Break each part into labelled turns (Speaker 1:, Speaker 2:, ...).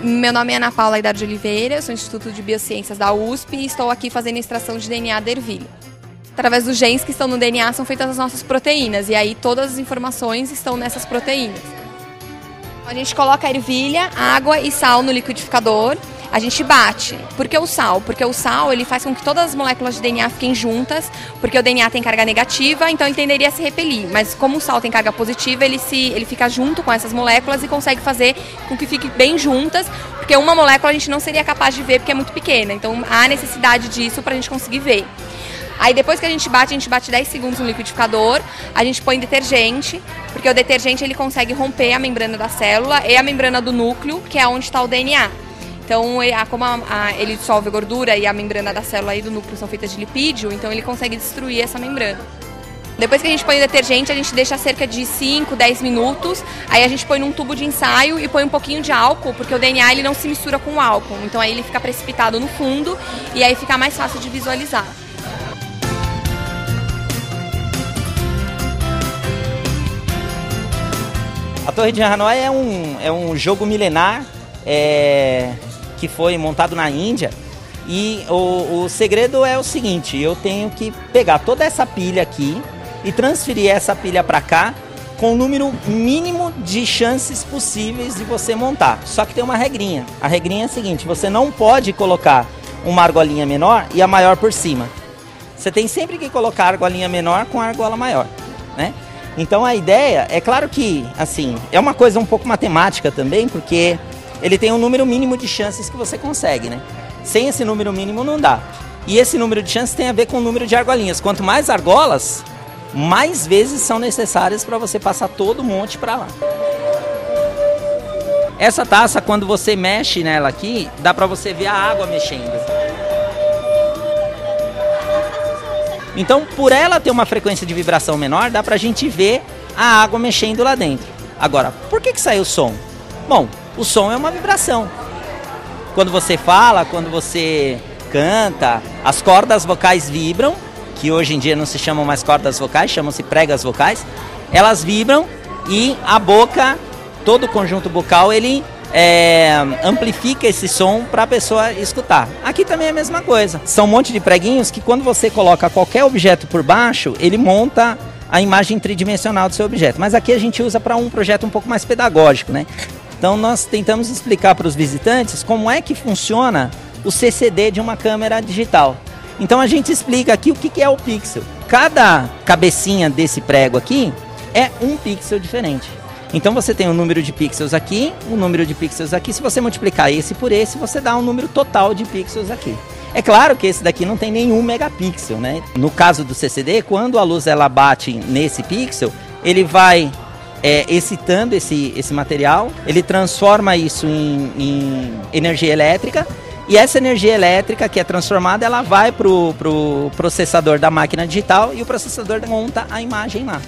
Speaker 1: Meu nome é Ana Paula Aidar de Oliveira, eu sou do Instituto de Biociências da USP e estou aqui fazendo extração de DNA da ervilha. Através dos genes que estão no DNA são feitas as nossas proteínas, e aí todas as informações estão nessas proteínas. A gente coloca a ervilha, água e sal no liquidificador, a gente bate. Por que o sal? Porque o sal ele faz com que todas as moléculas de DNA fiquem juntas, porque o DNA tem carga negativa, então ele tenderia a se repelir. Mas como o sal tem carga positiva, ele fica junto com essas moléculas e consegue fazer com que fiquem bem juntas, porque uma molécula a gente não seria capaz de ver porque é muito pequena. Então há necessidade disso para a gente conseguir ver. Aí depois que a gente bate 10 segundos no liquidificador, a gente põe detergente, porque o detergente ele consegue romper a membrana da célula e a membrana do núcleo, que é onde está o DNA. Então, como ele dissolve a gordura e a membrana da célula e do núcleo são feitas de lipídio, então ele consegue destruir essa membrana. Depois que a gente põe o detergente, a gente deixa cerca de 5, 10 minutos, aí a gente põe num tubo de ensaio e põe um pouquinho de álcool, porque o DNA ele não se mistura com o álcool, então aí ele fica precipitado no fundo e aí fica mais fácil de visualizar.
Speaker 2: A Torre de Hanoi é um jogo milenar que foi montado na Índia e o segredo é o seguinte: eu tenho que pegar toda essa pilha aqui e transferir essa pilha para cá com o número mínimo de chances possíveis de você montar. Só que tem uma regrinha. A regrinha é a seguinte: você não pode colocar uma argolinha menor e a maior por cima. Você tem sempre que colocar a argolinha menor com a argola maior, né? Então a ideia, é claro que, assim, é uma coisa um pouco matemática também, porque ele tem um número mínimo de chances que você consegue, né? Sem esse número mínimo não dá. E esse número de chances tem a ver com o número de argolinhas. Quanto mais argolas, mais vezes são necessárias para você passar todo o monte para lá. Essa taça, quando você mexe nela aqui, dá para você ver a água mexendo. Então, por ela ter uma frequência de vibração menor, dá pra gente ver a água mexendo lá dentro. Agora, por que saiu o som? Bom, o som é uma vibração. Quando você fala, quando você canta, as cordas vocais vibram, que hoje em dia não se chamam mais cordas vocais, chamam-se pregas vocais. Elas vibram e a boca, todo o conjunto bucal, ele amplifica esse som para a pessoa escutar. Aqui também é a mesma coisa. São um monte de preguinhos que quando você coloca qualquer objeto por baixo, ele monta a imagem tridimensional do seu objeto. Mas aqui a gente usa para um projeto um pouco mais pedagógico, né? Então nós tentamos explicar para os visitantes como é que funciona o CCD de uma câmera digital. Então a gente explica aqui o que é o pixel. Cada cabecinha desse prego aqui é um pixel diferente. Então você tem um número de pixels aqui, um número de pixels aqui. Se você multiplicar esse por esse, você dá um número total de pixels aqui. É claro que esse daqui não tem nenhum megapixel, né? No caso do CCD, quando a luz ela bate nesse pixel, ele vai excitando esse material, ele transforma isso em energia elétrica, e essa energia elétrica que é transformada, ela vai para o processador da máquina digital e o processador monta a imagem lá.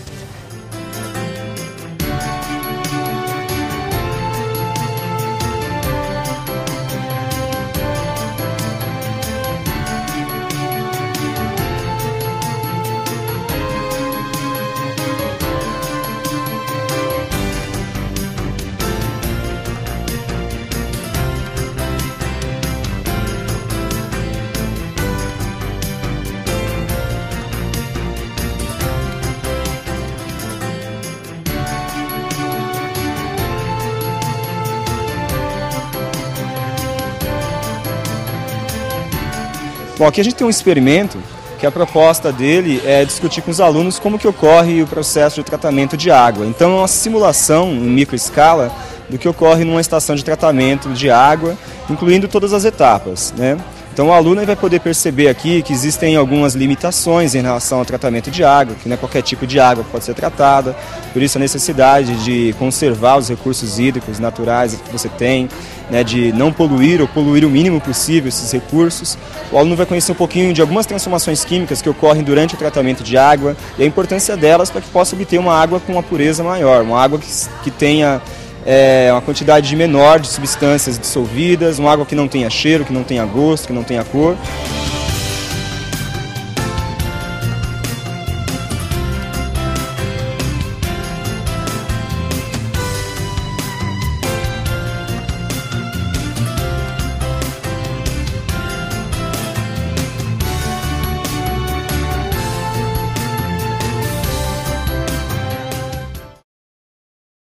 Speaker 3: Bom, aqui a gente tem um experimento que a proposta dele é discutir com os alunos como que ocorre o processo de tratamento de água. Então é uma simulação em microescala do que ocorre numa estação de tratamento de água, incluindo todas as etapas, né? Então o aluno vai poder perceber aqui que existem algumas limitações em relação ao tratamento de água, que não é qualquer tipo de água que pode ser tratada, por isso a necessidade de conservar os recursos hídricos naturais que você tem, né, de não poluir ou poluir o mínimo possível esses recursos. O aluno vai conhecer um pouquinho de algumas transformações químicas que ocorrem durante o tratamento de água e a importância delas para que possa obter uma água com uma pureza maior, uma água que tenha uma quantidade menor de substâncias dissolvidas, uma água que não tenha cheiro, que não tenha gosto, que não tenha cor.